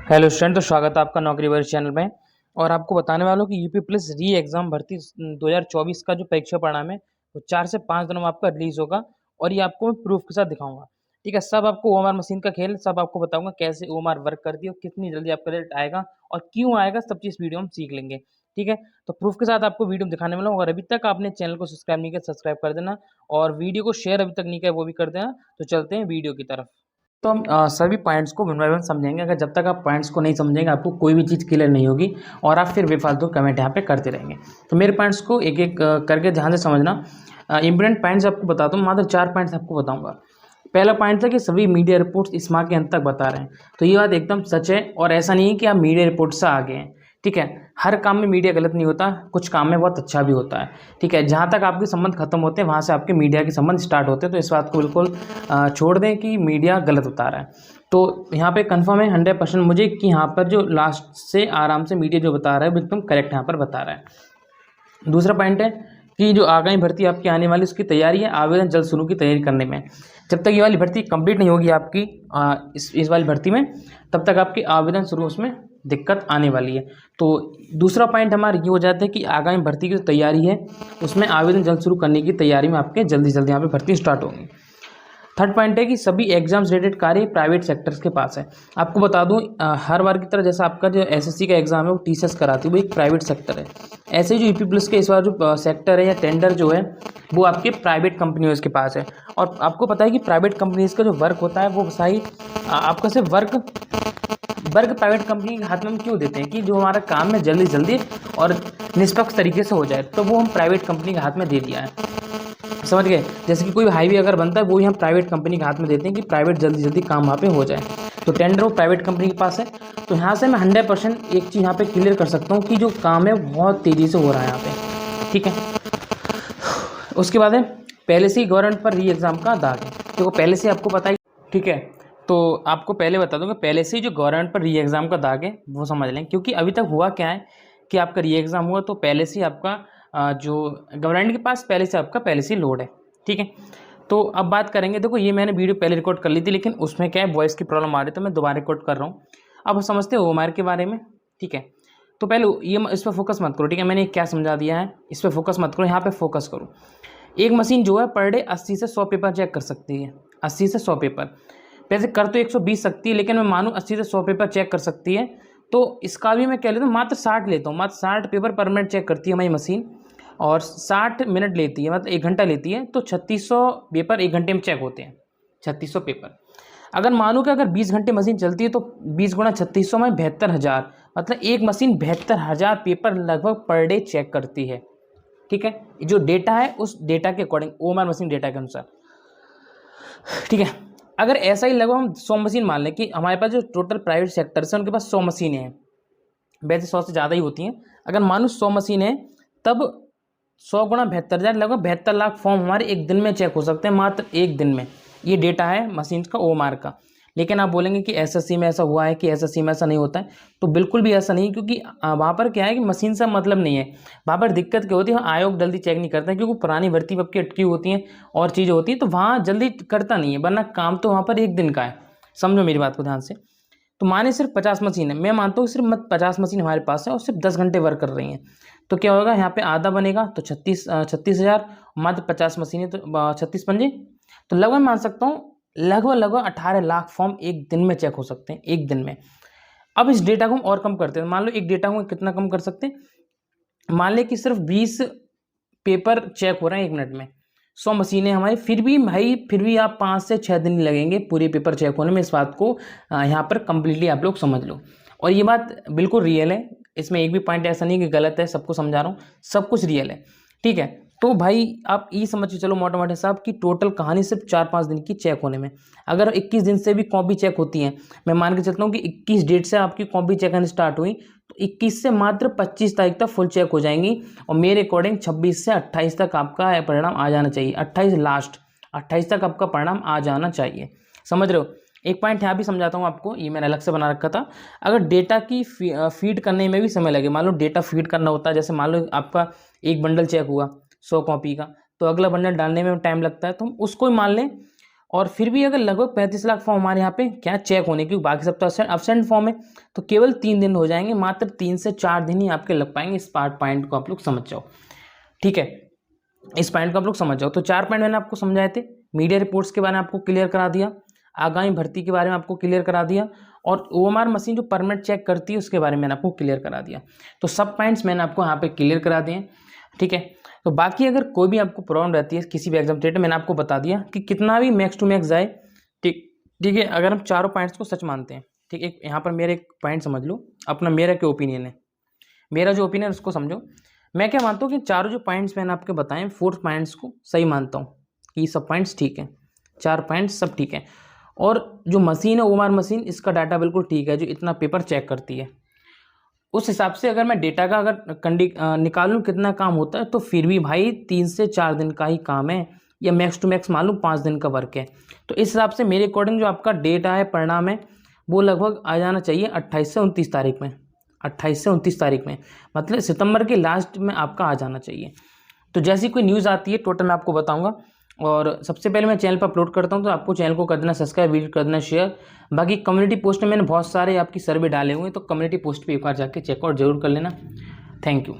Hello student, तो स्वागत है आपका नौकरी वर्ष चैनल में। और आपको बताने वाला हूँ कि यूपी प्लस री एग्ज़ाम भर्ती 2024 का जो परीक्षा परिणाम है वो 4 से 5 दिनों में आपका रिलीज़ होगा। और ये आपको मैं प्रूफ के साथ दिखाऊंगा। ठीक है, सब आपको ओएमआर मशीन का खेल सब आपको बताऊंगा, कैसे ओएमआर वर्क करती है और कितनी जल्दी आपका रिजल्ट आएगा और क्यों आएगा, सब चीज़ वीडियो में सीख लेंगे। ठीक है, तो प्रूफ के साथ आपको वीडियो दिखाने वाला हूँ। और अभी तक आपने चैनल को सब्सक्राइब नहीं किया, सब्सक्राइब कर देना। और वीडियो को शेयर अभी तक नहीं किया, वो भी कर देना। तो चलते हैं वीडियो की तरफ। तो हम सभी पॉइंट्स को वन बाय वन समझेंगे। अगर जब तक आप पॉइंट्स को नहीं समझेंगे आपको कोई भी चीज़ क्लियर नहीं होगी और आप फिर बेफालतू कमेंट यहाँ पे करते रहेंगे। तो मेरे पॉइंट्स को एक एक करके ध्यान से समझना। इंपॉर्टेंट पॉइंट्स आपको बताता हूँ, मात्र 4 पॉइंट्स आपको बताऊंगा। पहला पॉइंट था कि सभी मीडिया रिपोर्ट्स इस माह के अंत तक बता रहे हैं। तो ये बात एकदम सच है और ऐसा नहीं है कि आप मीडिया रिपोर्ट से आगे हैं। ठीक है, हर काम में मीडिया गलत नहीं होता, कुछ काम में बहुत अच्छा भी होता है। ठीक है, जहाँ तक आपके संबंध खत्म होते हैं वहाँ से आपके मीडिया के संबंध स्टार्ट होते हैं। तो इस बात को बिल्कुल छोड़ दें कि मीडिया गलत बता रहा है। तो यहाँ पे कंफर्म है 100% मुझे कि यहाँ पर जो लास्ट से आराम से मीडिया जो बता रहा है एकदम करेक्ट यहाँ पर बता रहा है। दूसरा पॉइंट है कि जो आगामी भर्ती आपकी आने वाली उसकी तैयारी है, आवेदन जल्द शुरू की तैयारी करने में। जब तक ये वाली भर्ती कंप्लीट नहीं होगी आपकी इस वाली भर्ती में, तब तक आपकी आवेदन शुरू उसमें दिक्कत आने वाली है। तो दूसरा पॉइंट हमारा ये हो जाता है कि आगामी भर्ती की जो तैयारी है उसमें आवेदन जल्द शुरू करने की तैयारी में आपके जल्दी जल्दी यहाँ पे भर्ती स्टार्ट होगी। थर्ड पॉइंट है कि सभी एग्जाम्स रिलेटेड कार्य प्राइवेट सेक्टर्स के पास है। आपको बता दूं, हर बार की तरह जैसा आपका जो एसएससी का एग्जाम है वो टीसीएस कराती है, वो एक प्राइवेट सेक्टर है। ऐसे ही जो यूपी प्लस के इस बार जो सेक्टर है या टेंडर जो है वो आपके प्राइवेट कंपनियों के पास है। और आपको पता है कि प्राइवेट कंपनीज का जो वर्क होता है वो सही आपका सिर्फ वर्क प्राइवेट कंपनी के हाथ में हम क्यों देते हैं कि जो हमारा काम है जल्दी जल्दी और निष्पक्ष तरीके से हो जाए, तो वो हम प्राइवेट कंपनी के हाथ में दे दिया है। समझ गए? जैसे कि कोई हाईवे अगर बनता है वो हम प्राइवेट कंपनी के हाथ में देते हैं कि प्राइवेट जल्दी जल्दी काम वहाँ पे हो जाए। तो टेंडर वो प्राइवेट कंपनी के पास है। तो यहाँ से मैं 100% एक चीज़ यहाँ पे क्लियर कर सकता हूँ कि जो काम है बहुत तेज़ी से हो रहा है यहाँ पे। ठीक है, उसके बाद है पहले से ही गवर्नमेंट पर री एग्ज़ाम का दाग है। देखो पहले से आपको पता ही, ठीक है, तो आपको पहले बता दूंगा पहले से ही जो गवर्नमेंट पर री एग्ज़ाम का दाग है वो समझ लें। क्योंकि अभी तक हुआ क्या है कि आपका री एग्ज़ाम हुआ तो पहले से ही आपका जो गवर्नमेंट के पास पहले से लोड है। ठीक है, तो अब बात करेंगे। देखो ये मैंने वीडियो पहले रिकॉर्ड कर ली थी लेकिन उसमें क्या है वॉइस की प्रॉब्लम आ रही है, तो मैं दोबारा रिकॉर्ड कर रहा हूँ। अब समझते हो ओएमआर के बारे में। ठीक है, तो पहले ये इस पर फोकस मत करो। ठीक है, मैंने क्या समझा दिया है, इस पर फोकस मत करो, यहाँ पे फोकस करो। एक मशीन जो है पर डे 80 से 100 पेपर चेक कर सकती है। 80 से 100 पेपर, वैसे कर तो 120 सकती है लेकिन मैं मानूँ 80 से 100 पेपर चेक कर सकती है। तो इसका भी मैं कह लेता हूँ मात्र 60 लेता हूँ, मात्र 60 पेपर पर मिनट चेक करती है हमारी मशीन। और 60 मिनट लेती है, मतलब 1 घंटा लेती है। तो 3600 पेपर 1 घंटे में चेक होते हैं। 3600 पेपर अगर मानूँ कि अगर 20 घंटे मशीन चलती है तो 20 गुणा 3600 में 72,000, मतलब एक मशीन 72,000 पेपर लगभग पर डे चेक करती है। ठीक है, जो डेटा है उस डेटा के अकॉर्डिंग ओएमआर मशीन डेटा के अनुसार। ठीक है, अगर ऐसा ही लगभग हम 100 मशीन मान लें कि हमारे पास जो टोटल प्राइवेट सेक्टर है उनके पास 100 मशीनें हैं, वैसे 100 से ज़्यादा ही होती हैं। अगर मानो 100 मशीन है तब 100 गुणा 72,000 लगभग 72 लाख फॉर्म हमारे एक दिन में चेक हो सकते हैं, मात्र एक दिन में। ये डेटा है मशीन का ओएमआर का। लेकिन आप बोलेंगे कि एसएससी में ऐसा हुआ है कि एसएससी में ऐसा नहीं होता है, तो बिल्कुल भी ऐसा नहीं। क्योंकि वहाँ पर क्या है कि मशीन से मतलब नहीं है, वहाँ पर दिक्कत क्या होती है, आयोग जल्दी चेक नहीं करता है क्योंकि पुरानी भर्ती आपकी अटकी होती हैं और चीज़ें होती हैं, तो वहाँ जल्दी करता नहीं है, वरना काम तो वहाँ पर एक दिन का है। समझो मेरी बात को ध्यान से। तो माने सिर्फ 50 मशीन है, मैं मानता हूँ सिर्फ 50 मशीन हमारे पास है और सिर्फ 10 घंटे वर्क कर रही हैं। तो क्या होगा, यहाँ पे आधा बनेगा तो 36,000, मात्र 50 मशीनें तो 36 पंजे, तो लगभग मान सकता हूँ लगभग 18 लाख फॉर्म एक दिन में चेक हो सकते हैं, एक दिन में। अब इस डेटा को हम और कम करते हैं। मान लो एक डेटा को कितना कम कर सकते हैं, मान लें कि सिर्फ 20 पेपर चेक हो रहे हैं एक मिनट में, 100 मशीनें हमारी, फिर भी भाई फिर भी आप 5 से 6 दिन लगेंगे पूरे पेपर चेक होने में। इस बात को यहाँ पर कंप्लीटली आप लोग समझ लो। और ये बात बिल्कुल रियल है, इसमें एक भी पॉइंट ऐसा नहीं कि गलत है, सबको समझा रहा हूँ, सब कुछ रियल है। ठीक है, तो भाई आप ये समझ के चलो मोटा मोटा साहब की टोटल कहानी सिर्फ 4-5 दिन की चेक होने में। अगर 21 दिन से भी कॉपी चेक होती है, मैं मान के चलता हूँ कि 21 डेट से आपकी कॉपी चेक आनी स्टार्ट हुई तो 21 से मात्र 25 तारीख तक फुल चेक हो जाएंगी। और मेरे अकॉर्डिंग 26 से 28 तक आपका परिणाम आ जाना चाहिए। 28 तक आपका परिणाम आ जाना चाहिए। समझ रहे हो? एक पॉइंट यहाँ भी समझाता हूँ आपको, ये मैंने अलग से बना रखा था। अगर डेटा की फीड करने में भी समय लगे, मान लो डेटा फीड करना होता है, जैसे मान लो आपका एक बंडल चेक हुआ 100 कॉपी का, तो अगला बंडल डालने में टाइम लगता है, तो हम उसको ही मान लें और फिर भी अगर लगभग 35 लाख फॉर्म हमारे यहाँ पे क्या चेक होने, क्योंकि बाकी सब तो अब्सेंट फॉर्म है, तो केवल 3 दिन हो जाएंगे, मात्र 3 से 4 दिन ही आपके लग पाएंगे। इस पॉइंट को आप लोग समझ जाओ, ठीक है, इस पॉइंट को आप लोग समझ जाओ। तो 4 पॉइंट मैंने आपको समझाए थे। मीडिया रिपोर्ट्स के बारे में आपको क्लियर करा दिया, आगामी भर्ती के बारे में आपको क्लियर करा दिया, और OMR मशीन जो परमिट चेक करती है उसके बारे में मैंने आपको क्लियर करा दिया। तो सब पॉइंट्स मैंने आपको यहाँ पे क्लियर करा दिए, ठीक है। तो बाकी अगर कोई भी आपको प्रॉब्लम रहती है किसी भी एग्जाम डेट, मैंने आपको बता दिया कि कितना भी मैक्स टू मैक्स जाए, ठीक है, अगर हम चारों पॉइंट्स को सच मानते हैं, ठीक है। यहाँ पर मेरे एक पॉइंट समझ लो, अपना मेरा क्या ओपिनियन है, मेरा जो ओपिनियन उसको समझो। मैं क्या मानता हूँ कि चारों जो पॉइंट्स मैंने आपके बताए, 4 पॉइंट्स को सही मानता हूँ कि सब पॉइंट्स ठीक है, 4 पॉइंट्स सब ठीक है। और जो मशीन है OMR मशीन, इसका डाटा बिल्कुल ठीक है, जो इतना पेपर चेक करती है, उस हिसाब से अगर मैं डेटा का अगर निकालूं कितना काम होता है, तो फिर भी भाई 3 से 4 दिन का ही काम है, या मैक्स टू मैक्स मान लूँ 5 दिन का वर्क है। तो इस हिसाब से मेरे अकॉर्डिंग जो आपका डेटा है, परिणाम है, वो लगभग आ जाना चाहिए 28 से 29 तारीख में, 28 से 29 तारीख में, मतलब सितंबर के लास्ट में आपका आ जाना चाहिए। तो जैसी कोई न्यूज़ आती है टोटल मैं आपको बताऊंगा। और सबसे पहले मैं चैनल पर अपलोड करता हूं, तो आपको चैनल को कर देना सब्सक्राइब, वीडियो कर देना शेयर। बाकी कम्युनिटी पोस्ट में मैंने बहुत सारे आपकी सर्वे डाले हुए हैं, तो कम्युनिटी पोस्ट पे एक बार जाके चेकआउट जरूर कर लेना। Thank you.